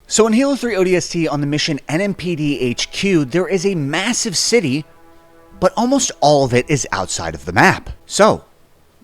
So in Halo 3 ODST on the mission NMPD HQ, there is a massive city, but almost all of it is outside of the map. So,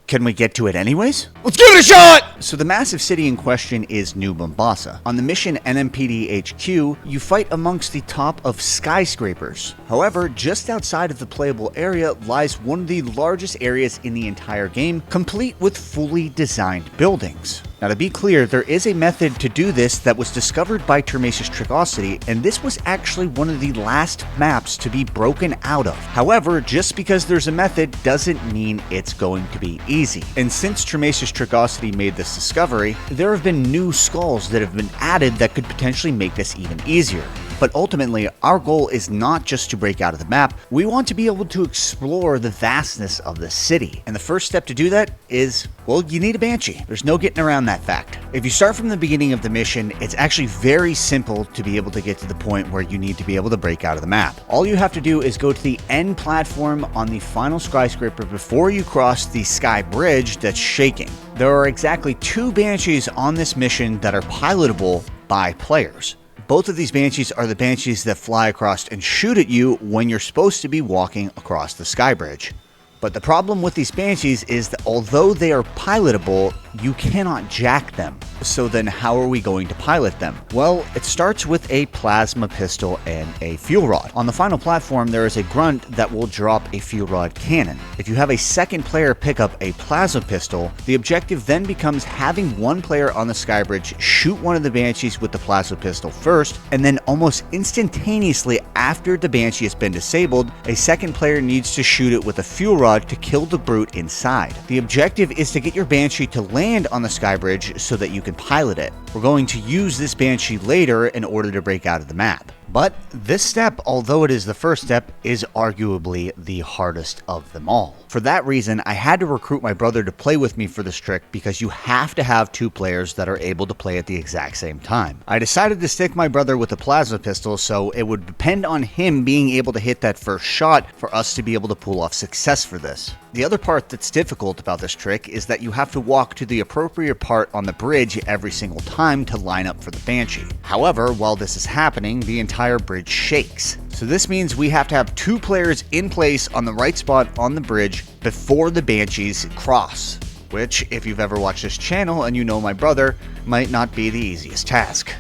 can we get to it anyways? Let's give it a shot! So the massive city in question is New Mombasa. On the mission NMPD HQ, you fight amongst the top of skyscrapers. However, just outside of the playable area lies one of the largest areas in the entire game, complete with fully designed buildings. Now to be clear, there is a method to do this that was discovered by Termasius Tricosity, and this was actually one of the last maps to be broken out of. However, just because there's a method doesn't mean it's going to be easy. And since Termasius Tricosity made this discovery, there have been new skulls that have been added that could potentially make this even easier. But ultimately, our goal is not just to break out of the map, we want to be able to explore the vastness of the city. And the first step to do that is, well, you need a banshee. There's no getting around that fact. If you start from the beginning of the mission, it's actually very simple to be able to get to the point where you need to be able to break out of the map. All you have to do is go to the end platform on the final skyscraper before you cross the sky bridge that's shaking. There are exactly 2 banshees on this mission that are pilotable by players. Both of these banshees are the banshees that fly across and shoot at you when you're supposed to be walking across the sky bridge. But the problem with these banshees is that although they are pilotable, you cannot jack them. So then how are we going to pilot them? Well, it starts with a plasma pistol and a fuel rod. On the final platform, there is a grunt that will drop a fuel rod cannon. If you have a second player pick up a plasma pistol, the objective then becomes having one player on the sky bridge shoot one of the banshees with the plasma pistol first, and then almost instantaneously after the banshee has been disabled, a second player needs to shoot it with a fuel rod to kill the brute inside. The objective is to get your banshee to land on the sky bridge so that you can pilot it. We're going to use this banshee later in order to break out of the map. But this step, although it is the first step, is arguably the hardest of them all. For that reason, I had to recruit my brother to play with me for this trick because you have to have 2 players that are able to play at the exact same time. I decided to stick my brother with a plasma pistol, so it would depend on him being able to hit that first shot for us to be able to pull off success for this. The other part that's difficult about this trick is that you have to walk to the appropriate part on the bridge every single time to line up for the banshee. However, while this is happening, the entire bridge shakes. So this means we have to have 2 players in place on the right spot on the bridge before the banshees cross, which, if you've ever watched this channel and you know my brother, might not be the easiest task.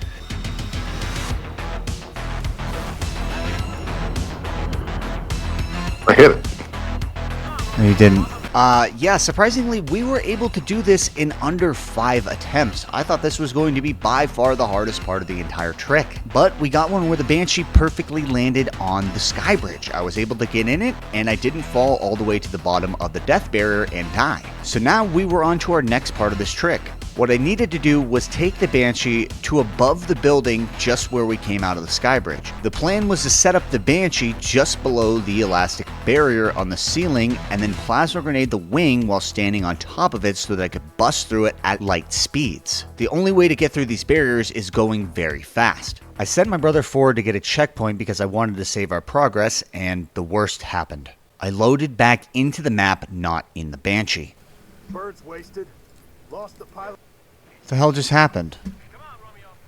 I hit it. No, you didn't. Yeah, surprisingly, we were able to do this in under 5 attempts. I thought this was going to be by far the hardest part of the entire trick. But we got one where the banshee perfectly landed on the sky bridge. I was able to get in it, and I didn't fall all the way to the bottom of the death barrier and die. So now we were on to our next part of this trick. What I needed to do was take the banshee to above the building just where we came out of the sky bridge. The plan was to set up the banshee just below the elastic barrier on the ceiling and then plasma grenade the wing while standing on top of it so that I could bust through it at light speeds. The only way to get through these barriers is going very fast. I sent my brother forward to get a checkpoint because I wanted to save our progress, and the worst happened. I loaded back into the map, not in the banshee. Birds wasted. Lost the pilot. What the hell just happened?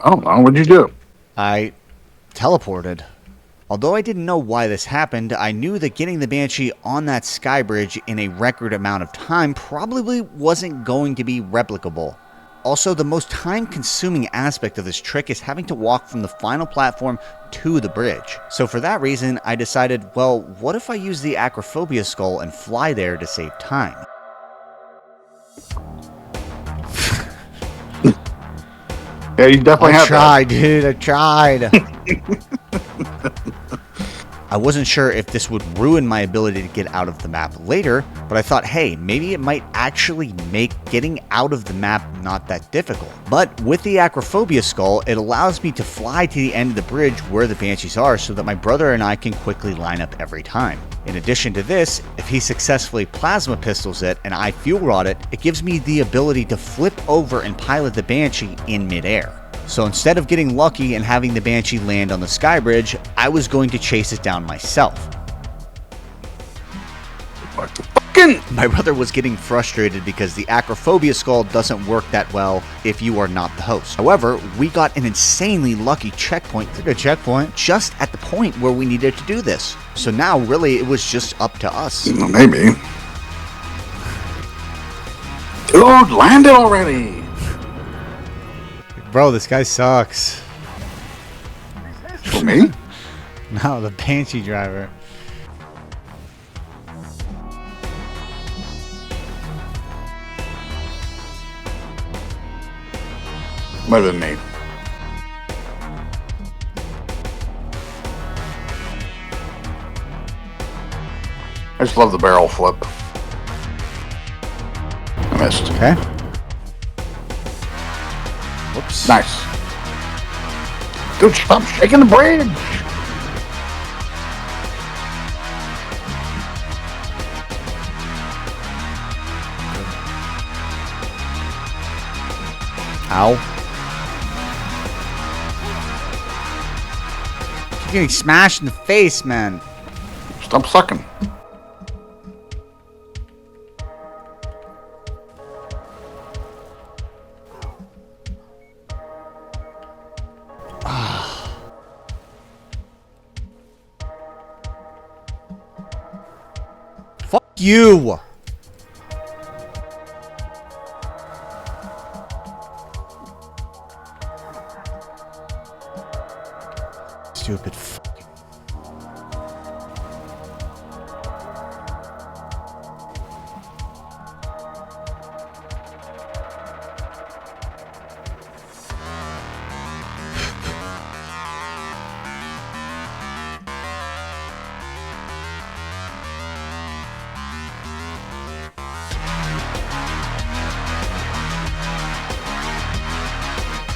I don't know. What'd you do? I teleported. Although I didn't know why this happened, I knew that getting the banshee on that sky bridge in a record amount of time probably wasn't going to be replicable. Also, the most time-consuming aspect of this trick is having to walk from the final platform to the bridge. So for that reason, I decided, well, what if I use the Acrophobia skull and fly there to save time? Yeah, you definitely have tried, dude. I tried. I wasn't sure if this would ruin my ability to get out of the map later, but I thought, hey, maybe it might actually make getting out of the map not that difficult. But with the Acrophobia skull, it allows me to fly to the end of the bridge where the banshees are so that my brother and I can quickly line up every time. In addition to this, if he successfully plasma pistols it and I fuel rod it, it gives me the ability to flip over and pilot the banshee in midair. So instead of getting lucky and having the banshee land on the sky bridge, I was going to chase it down myself. Let's fucking didn't! My brother was getting frustrated because the Acrophobia skull doesn't work that well if you are not the host. However, we got an insanely lucky checkpoint, it's a good checkpoint, just at the point where we needed to do this. So now, really, it was just up to us. Maybe. Dude, land it already! Bro, this guy sucks. For me? No, the banshee driver. Might have been me. I just love the barrel flip. I missed. Okay. Whoops. Nice. Dude, stop shaking the bridge! Ow. You're getting smashed in the face, man. Stop sucking. Fuck you! Stupid fucking.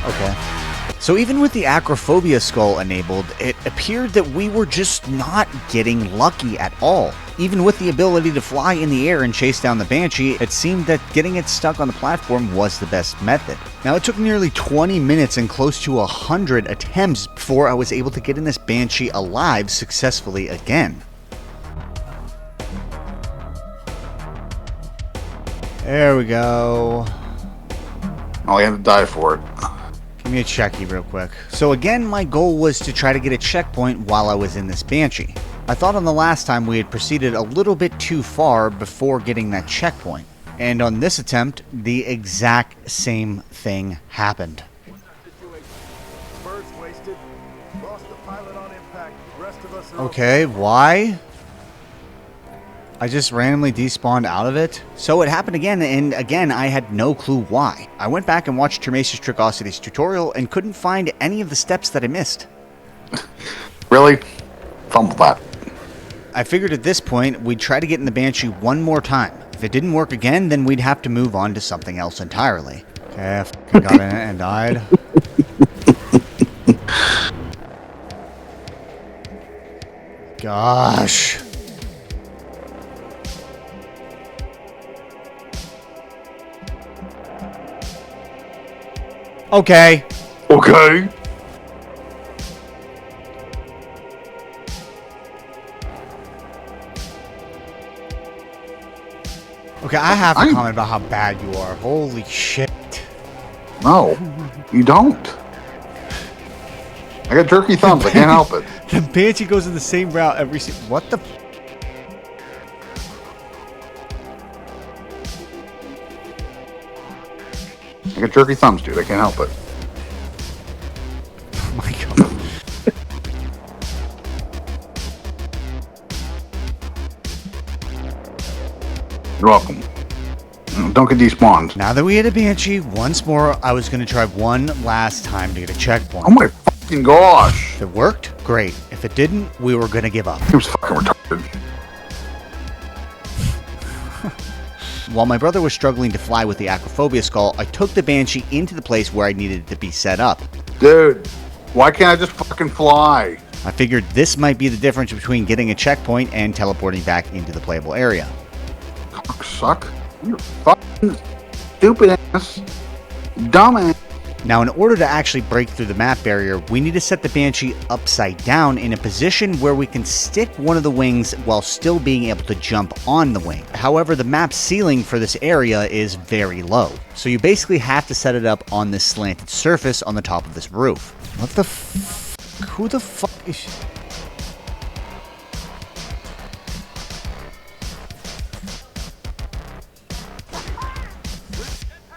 Okay. So even with the Acrophobia skull enabled, it appeared that we were just not getting lucky at all. Even with the ability to fly in the air and chase down the Banshee, it seemed that getting it stuck on the platform was the best method. Now it took nearly 20 minutes and close to 100 attempts before I was able to get in this Banshee alive successfully again. There we go. Oh, you had to die for it. Give me a checky real quick. So again, my goal was to try to get a checkpoint while I was in this Banshee. I thought on the last time we had proceeded a little bit too far before getting that checkpoint. And on this attempt, the exact same thing happened. Birds wasted. Lost the pilot on impact. The rest of us are Okay, why? I just randomly despawned out of it? So it happened again, and again, I had no clue why. I went back and watched Termacious Tricosity's tutorial and couldn't find any of the steps that I missed. Really? Fumble that. I figured at this point, we'd try to get in the Banshee one more time. If it didn't work again, then we'd have to move on to something else entirely. Okay, I got in it and died. Gosh. Okay. Okay. Okay, I have to comment about how bad you are. Holy shit. No, you don't. I got jerky thumbs. I can't help it. The Banshee goes in the same route every what the I got jerky thumbs, dude. I can't help it. Oh my god. You're welcome. Don't get despawned. Now that we had a Banshee, once more, I was going to try one last time to get a checkpoint. Oh my fucking gosh. If it worked, great. If it didn't, we were going to give up. He was fucking retarded. While my brother was struggling to fly with the Acrophobia skull, I took the Banshee into the place where I needed it to be set up. Dude, why can't I just fucking fly? I figured this might be the difference between getting a checkpoint and teleporting back into the playable area. Suck. You're fucking stupid ass. Dumbass. Now, in order to actually break through the map barrier, we need to set the Banshee upside down in a position where we can stick one of the wings while still being able to jump on the wing. However, the map ceiling for this area is very low, so you basically have to set it up on this slanted surface on the top of this roof. What the who the fuck is...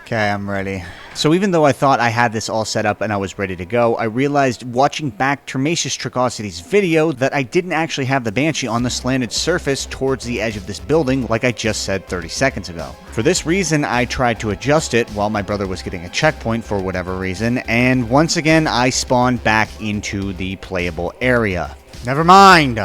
Okay, I'm ready. So even though I thought I had this all set up and I was ready to go, I realized watching back Termasius Tricosity's video that I didn't actually have the Banshee on the slanted surface towards the edge of this building like I just said 30 seconds ago. For this reason, I tried to adjust it while my brother was getting a checkpoint for whatever reason, and once again I spawned back into the playable area. Never mind.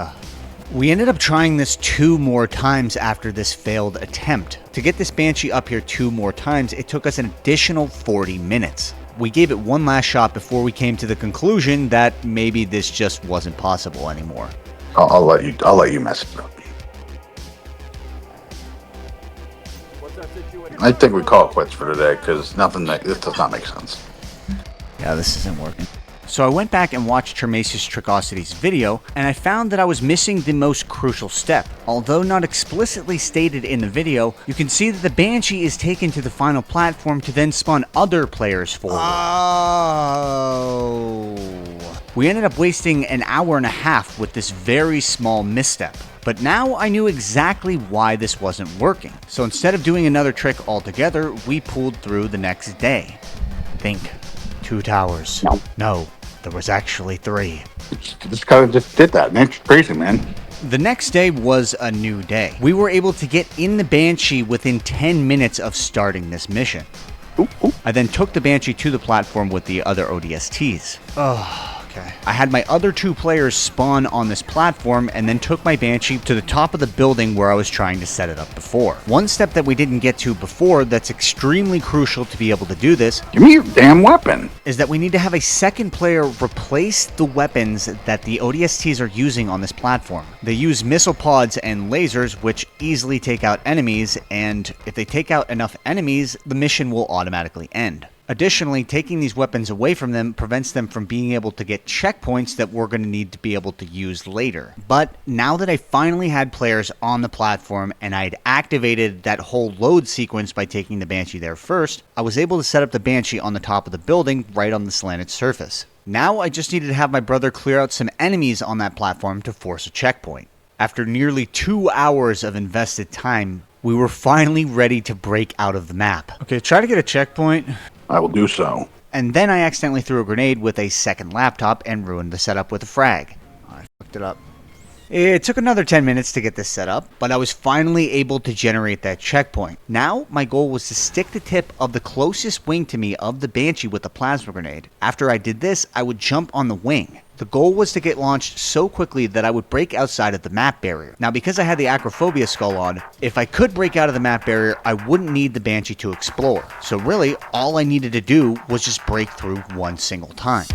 We ended up trying this 2 more times after this failed attempt. To get this Banshee up here 2 more times, it took us an additional 40 minutes. We gave it one last shot before we came to the conclusion that maybe this just wasn't possible anymore. I'll let you mess it up. I think we call it quits for today because this does not make sense. Yeah, this isn't working. So I went back and watched Termasius Tricosity's video, and I found that I was missing the most crucial step. Although not explicitly stated in the video, you can see that the Banshee is taken to the final platform to then spawn other players forward. Oh. We ended up wasting an hour and a half with this very small misstep. But now I knew exactly why this wasn't working. So instead of doing another trick altogether, we pulled through the next day. Think 2 towers. No, there was actually 3. This guy just did that, man. It's crazy, man. The next day was a new day. We were able to get in the Banshee within 10 minutes of starting this mission. Ooh. I then took the Banshee to the platform with the other ODSTs. Oh, okay. I had my other 2 players spawn on this platform and then took my Banshee to the top of the building where I was trying to set it up before. One step that we didn't get to before that's extremely crucial to be able to do this Give me your damn weapon. is that we need to have a second player replace the weapons that the ODSTs are using on this platform. They use missile pods and lasers which easily take out enemies, and if they take out enough enemies, the mission will automatically end. Additionally, taking these weapons away from them prevents them from being able to get checkpoints that we're going to need to be able to use later. But now that I finally had players on the platform and I had activated that whole load sequence by taking the Banshee there first, I was able to set up the Banshee on the top of the building right on the slanted surface. Now I just needed to have my brother clear out some enemies on that platform to force a checkpoint. After nearly 2 hours of invested time, we were finally ready to break out of the map. Okay, try to get a checkpoint. I will do so. And then I accidentally threw a grenade with a second laptop and ruined the setup with a frag. I fucked it up. It took another 10 minutes to get this set up, but I was finally able to generate that checkpoint. Now, my goal was to stick the tip of the closest wing to me of the Banshee with the plasma grenade. After I did this, I would jump on the wing. The goal was to get launched so quickly that I would break outside of the map barrier. Now, because I had the Acrophobia skull on, if I could break out of the map barrier, I wouldn't need the Banshee to explore. So really, all I needed to do was just break through one single time.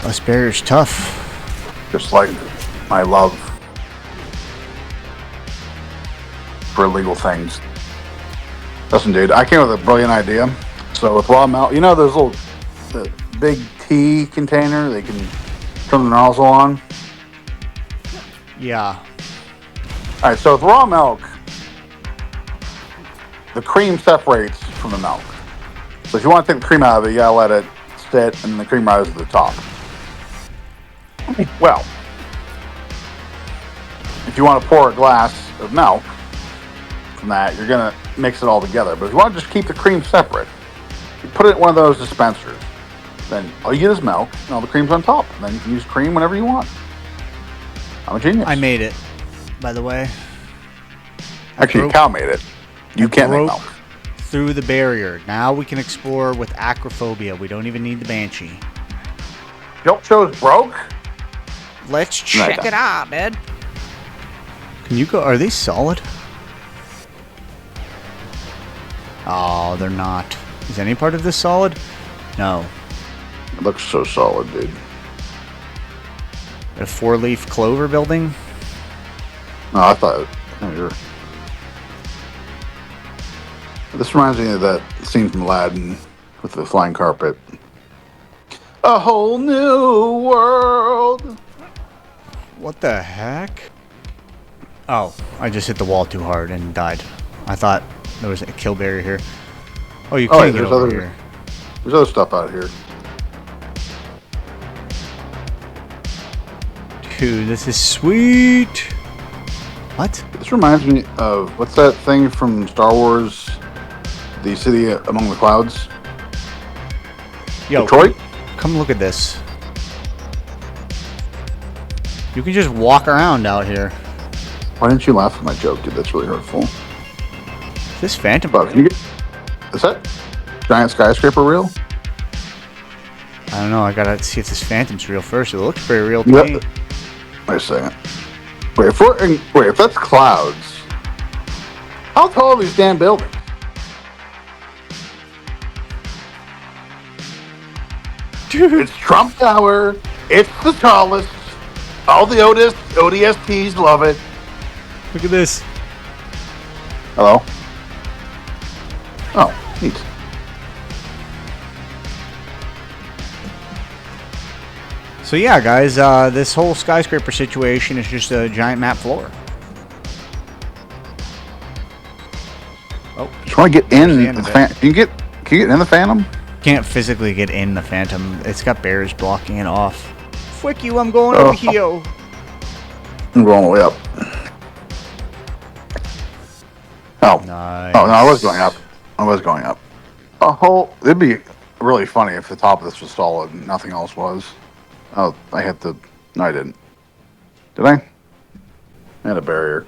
This barrier's tough. Just like my love for illegal things. Listen, dude, I came up with a brilliant idea. So with raw milk, you know those little the big tea container they can turn the nozzle on? Yeah. Alright, so with raw milk, the cream separates from the milk. So if you want to take the cream out of it, you gotta let it sit and then the cream rises to the top. Well, if you want to pour a glass of milk from that, you're going to mix it all together. But if you want to just keep the cream separate, you put it in one of those dispensers. Then all you get is milk, and all the cream's on top. And then you can use cream whenever you want. I'm a genius. I made it, by the way. Actually, Cal made it. You can't make milk. Through the barrier. Now we can explore with Acrophobia. We don't even need the Banshee. Shilt show's broke? Let's check it out, man. Can you go? Are they solid? Oh, they're not. Is any part of this solid? No. It looks so solid, dude. A 4-leaf clover building? No, I thought. Oh, you're. This reminds me of that scene from Aladdin with the flying carpet. A whole new world. What the heck? Oh, I just hit the wall too hard and died. I thought there was a kill barrier here. Oh, you can't get over here. There's other stuff out here. Dude, this is sweet. What? This reminds me of what's that thing from Star Wars? The City Among the Clouds. Yo, Detroit. Come look at this. You can just walk around out here. Why didn't you laugh at my joke, dude? That's really hurtful. Is this Phantom? But is that giant skyscraper real? I don't know. I gotta see if this Phantom's real first. It looks pretty real to me. Wait a second. Wait, if that's clouds, how tall are these damn buildings? Dude. It's Trump Tower. It's the tallest. All the ODSTs love it. Look at this. Hello? Oh, neat. So yeah, guys, this whole skyscraper situation is just a giant map floor. Oh, Just want to get in the end the of it. Phantom. Can you get in the Phantom? Can't physically get in the Phantom. It's got barriers blocking it off. Frick you, I'm going Oh. over here. I'm going all the way up. Oh. Nice. Oh, no, I was going up. It'd be really funny if the top of this was solid and nothing else was. Oh, I hit the... No, I didn't. Did I? I had a barrier.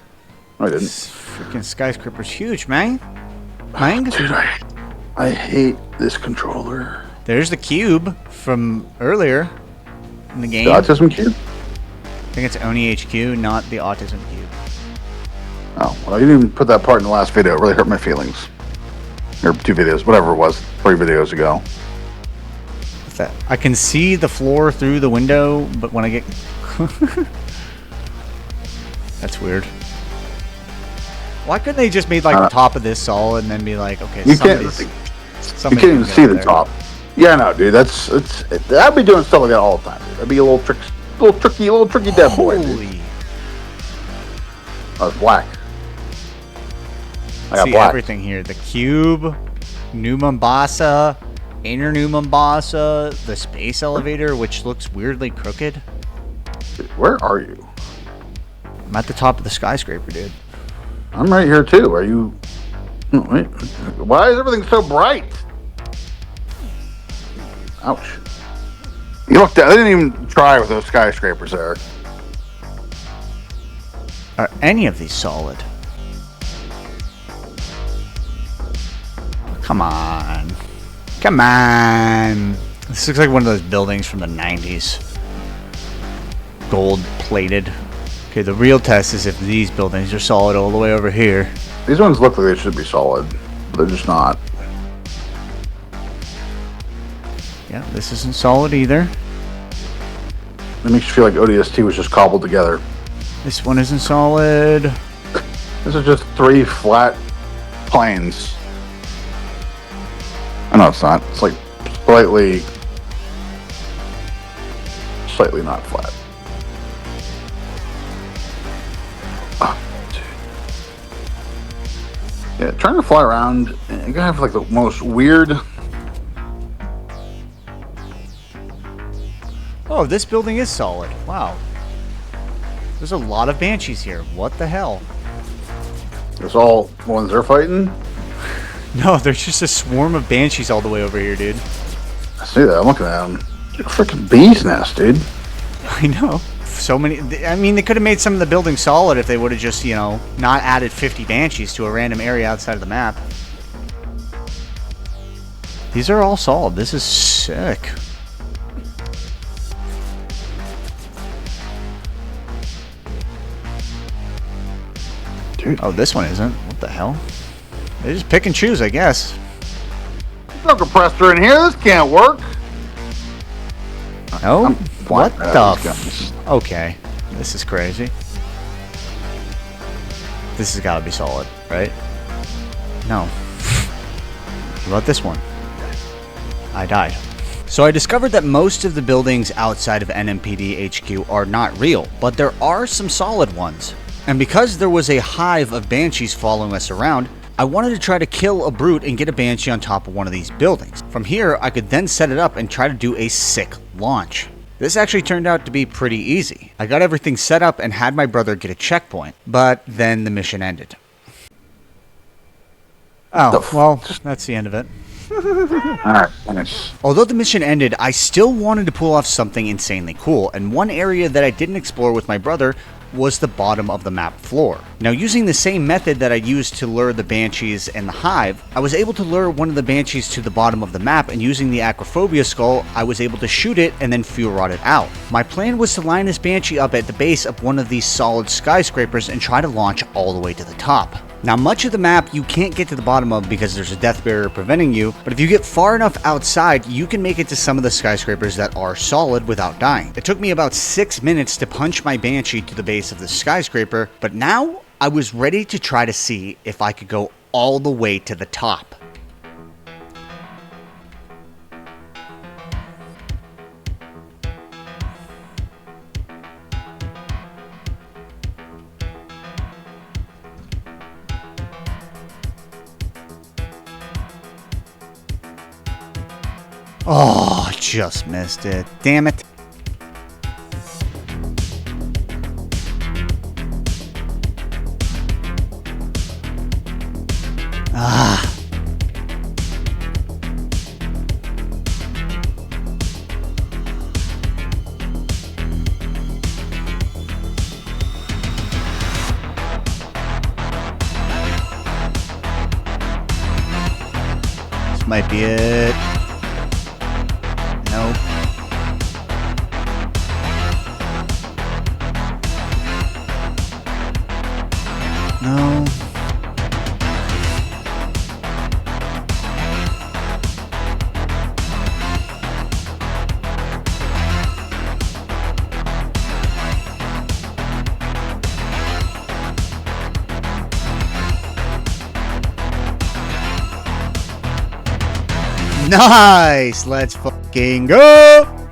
No, I didn't. This freaking skyscraper's huge, man. Dude, I hate this controller. There's the cube from earlier in the game. The autism cube? I think it's Oni HQ, not the autism cube. Oh, well, you didn't put that part in the last video. It really hurt my feelings. Or 2 videos, whatever it was, 3 videos ago. What's that? I can see the floor through the window, but when I get... That's weird. Why couldn't they just make like the top of this solid and then be like, okay, You can't even see the top. Yeah, no, dude. I'd be doing stuff like that all the time, dude. I'd be a little tricky dead boy, dude. Holy. I was black. I got See black. everything here. The cube, New Mombasa, Inner New Mombasa, the space elevator, which looks weirdly crooked. Dude, where are you? I'm at the top of the skyscraper, dude. I'm right here too. Are you? Oh, wait. Why is everything so bright? Ouch. You looked at. They didn't even try with those skyscrapers there. Are any of these solid? Come on. Come on. This looks like one of those buildings from the 90s. Gold plated. Okay, the real test is if these buildings are solid all the way over here. These ones look like they should be solid, but they're just not. Yeah, this isn't solid either. It makes you feel like ODST was just cobbled together. This one isn't solid. This is just 3 flat planes. I know it's not. It's like slightly not flat. Oh, dude. Yeah, trying to fly around, you gotta have like the most weird. Oh, this building is solid. Wow. There's a lot of banshees here. What the hell? It's all ones they're fighting. No, there's just a swarm of banshees all the way over here, dude. I see that. I'm looking at them. They're a freaking bee's nest, dude. I know. So many. I mean, they could have made some of the buildings solid if they would have just, you know, not added 50 banshees to a random area outside of the map. These are all solid. This is sick. Dude. Oh, this one isn't. What the hell? They just pick and choose, I guess. There's no compressor in here. This can't work. No? What these the guns. Okay. This is crazy. This has got to be solid, right? No. What about this one? I died. So I discovered that most of the buildings outside of NMPD HQ are not real, but there are some solid ones. And because there was a hive of banshees following us around, I wanted to try to kill a brute and get a banshee on top of one of these buildings. From here, I could then set it up and try to do a sick launch. This actually turned out to be pretty easy. I got everything set up and had my brother get a checkpoint, but then the mission ended. Oh, well, that's the end of it. Alright, finish. Although the mission ended, I still wanted to pull off something insanely cool, and one area that I didn't explore with my brother was the bottom of the map floor. Now, using the same method that I used to lure the banshees and the hive, I was able to lure one of the banshees to the bottom of the map, and using the Acrophobia skull, I was able to shoot it and then fuel rod it out. My plan was to line this banshee up at the base of one of these solid skyscrapers and try to launch all the way to the top. Now, much of the map you can't get to the bottom of because there's a death barrier preventing you, but if you get far enough outside, you can make it to some of the skyscrapers that are solid without dying. It took me about 6 minutes to punch my banshee to the base of the skyscraper, but now I was ready to try to see if I could go all the way to the top. Oh, just missed it. Damn it. Ah. This might be it. Nope. No. Nice! Let's fucking go!